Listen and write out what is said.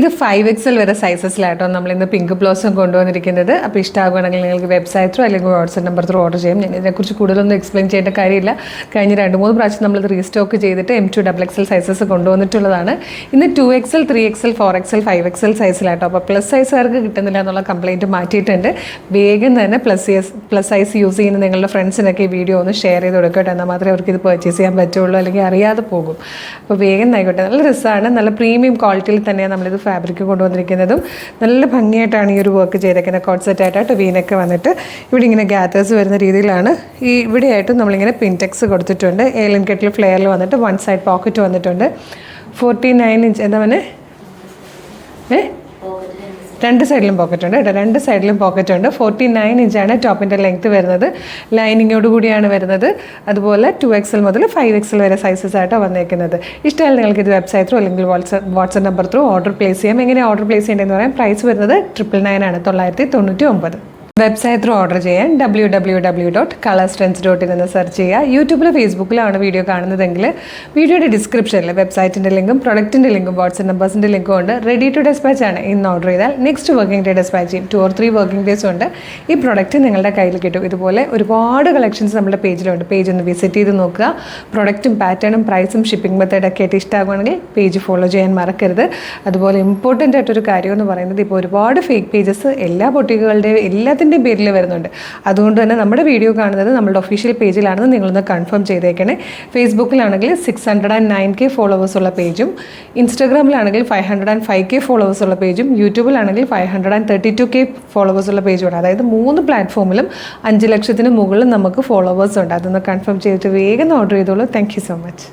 ഇത് 5XL വരെ സൈസസിലായിട്ടോ നമ്മൾ ഇന്ന് പിങ്ക് ബ്ലോസം കൊണ്ടുവന്നിരിക്കുന്നത്. അപ്പോൾ ഇഷ്ടമാകുകയാണെങ്കിൽ നിങ്ങൾക്ക് വെബ്സൈറ്റ് ത്രൂ അല്ലെങ്കിൽ വാട്സ്ആപ്പ് നമ്പർ ത്രൂ ഓർഡർ ചെയ്യും. ഞാൻ ഇതിനെക്കുറിച്ച് കൂടുതലൊന്നും എക്സ്പ്ലെയിൻ ചെയ്യേണ്ട കാര്യമില്ല. കഴിഞ്ഞ 2-3 പ്രാവശ്യം നമ്മളിത് റീസ്റ്റോക്ക് ചെയ്തിട്ട് M2 XXL സൈസസ് കൊണ്ടുവന്നിട്ടുള്ളതാണ്. ഇന്ന് 2XL, 3XL, 4XL, 5XL സൈസിലായിട്ടോ. അപ്പോൾ പ്ലസ് സൈസുകാർക്ക് കിട്ടുന്നില്ല എന്നുള്ള കംപ്ലയിൻറ്റ് മാറ്റിയിട്ടുണ്ട്. വേഗം തന്നെ പ്ലസ് സൈസ് യൂസ് ചെയ്യുന്ന നിങ്ങളുടെ ഫ്രണ്ട്സിനൊക്കെ ഈ വീഡിയോ ഒന്ന് ഷെയർ ചെയ്ത് കൊടുക്കട്ടെ. എന്നാൽ മാത്രമേ അവർക്ക് ഇത് പർച്ചേസ് ചെയ്യാൻ പറ്റുള്ളൂ, അല്ലെങ്കിൽ അറിയാതെ പോകും. അപ്പോൾ വേഗം ആയിക്കോട്ടെ. നല്ല രസമാണ്. നല്ല പ്രീമിയം ക്വാളിറ്റിയിൽ തന്നെയാണ് നമ്മളിത് ഫാബ്രിക് കൊണ്ടുവന്നിരിക്കുന്നതും. നല്ല ഭംഗിയായിട്ടാണ് ഈ ഒരു വർക്ക് ചെയ്തേക്കുന്നത്. കോട്ട് സെറ്റായിട്ട് വീനൊക്കെ വന്നിട്ട് ഇവിടെ ഇങ്ങനെ ഗ്യാത്തേഴ്സ് വരുന്ന രീതിയിലാണ്. ഈ ഇവിടെയായിട്ടും നമ്മളിങ്ങനെ പിൻടെക്സ് കൊടുത്തിട്ടുണ്ട്. ഏലൻ കെറ്റിൽ ഫ്ലെയറിൽ വന്നിട്ട് 1 സൈഡ് പോക്കറ്റ് വന്നിട്ടുണ്ട്. 49 ഇഞ്ച് എന്താ പറഞ്ഞേ? രണ്ട് സൈഡിലും പോക്കറ്റ് ഉണ്ട് കേട്ടോ. രണ്ട് സൈഡിലും പോക്കറ്റ് ഉണ്ട്. 49 ഇഞ്ചാണ് ടോപ്പിൻ്റെ ലെങ്ത്ത് വരുന്നത്. ലൈനിങ്ങോട് കൂടിയാണ് വരുന്നത്. അതുപോലെ 2XL മുതൽ 5XL വരെ സൈസസ് ആയിട്ടാണ് വന്നേക്കുന്നത്. ഇഷ്ടമായാലും നിങ്ങൾക്ക് ഇത് വെബ്സൈറ്റ് ത്രൂ അല്ലെങ്കിൽ WhatsApp number through order place ചെയ്യാം. എങ്ങനെ ഓർഡർ പ്ലേസ് ചെയ്യേണ്ടതെന്ന് പറയാം. പ്രൈസ് വരുന്നത് 999 ആണ്, 999. വെബ്സൈറ്റ് ത്രൂ ഓർഡർ ചെയ്യാൻ www.colorstrends.in എന്ന് സെർച്ച് ചെയ്യുക. യൂട്യൂബിലോ ഫേസ്ബുക്കിലാണ് വീഡിയോ കാണുന്നതെങ്കിൽ വീഡിയോയുടെ ഡിസ്ക്രിപ്ഷനിൽ വെബ്സൈറ്റിൻ്റെ ലിങ്കും പ്രൊഡക്റ്റിൻ്റെ ലിങ്കും വാട്സ്ആപ്പ് നമ്പേഴ്സിൻ്റെ ലിങ്കും ഉണ്ട്. റെഡി ടു ഡെസ്പാച്ച് ആണ്. ഇന്ന് ഓർഡർ ചെയ്താൽ നെക്സ്റ്റ് വർക്കിംഗ് ഡേ ഡെസ്പാച്ച് ചെയ്യും. 2 or 3 വർക്കിംഗ് ഡേയ്സ് ഉണ്ട് ഈ പ്രൊഡക്റ്റ് നിങ്ങളുടെ കയ്യിൽ കിട്ടും. ഇതുപോലെ ഒരുപാട് കളക്ഷൻസ് നമ്മുടെ പേജിലുണ്ട്. പേജ് ഒന്ന് വിസിറ്റ് ചെയ്ത് നോക്കുക. പ്രൊഡക്റ്റും പാറ്റേണും പ്രൈസും ഷിപ്പിംഗ് മെത്തേഡൊക്കെ ആയിട്ട് ഇഷ്ടമാകുകയാണെങ്കിൽ പേജ് ഫോളോ ചെയ്യാൻ മറക്കരുത്. അതുപോലെ ഇമ്പോർട്ടൻ്റ് ആയിട്ടൊരു കാര്യം എന്ന് പറയുന്നത്, ഇപ്പോൾ ഒരുപാട് ഫേക്ക് പേജസ് എല്ലാ ബൊട്ടിക്കുകളുടെയും എല്ലാത്തിൻ്റെയും പേരിൽ വരുന്നുണ്ട്. അതുകൊണ്ട് തന്നെ നമ്മുടെ വീഡിയോ കാണുന്നത് നമ്മുടെ ഒഫീഷ്യൽ പേജിലാണെന്ന് നിങ്ങളൊന്ന് കൺഫേം ചെയ്തേക്കണേ. ഫേസ്ബുക്കിലാണെങ്കിൽ 609K ഫോളോവേഴ്സ് ഉള്ള പേജും, ഇൻസ്റ്റാഗ്രാമിലാണെങ്കിൽ 505K ഫോളോവേഴ്സ് ഉള്ള പേജും, യൂട്യൂബിലാണെങ്കിൽ 532K ഫോളോവേഴ്സ് ഉള്ള പേജുമാണ്. അതായത് 3 പ്ലാറ്റ്ഫോമിലും 5 ലക്ഷത്തിന് മുകളിൽ നമുക്ക് ഫോളോവേഴ്സ് ഉണ്ട്. അതൊന്ന് കൺഫേം ചെയ്തിട്ട് വേഗം ഓർഡർ ചെയ്തോളൂ. Thank you so much.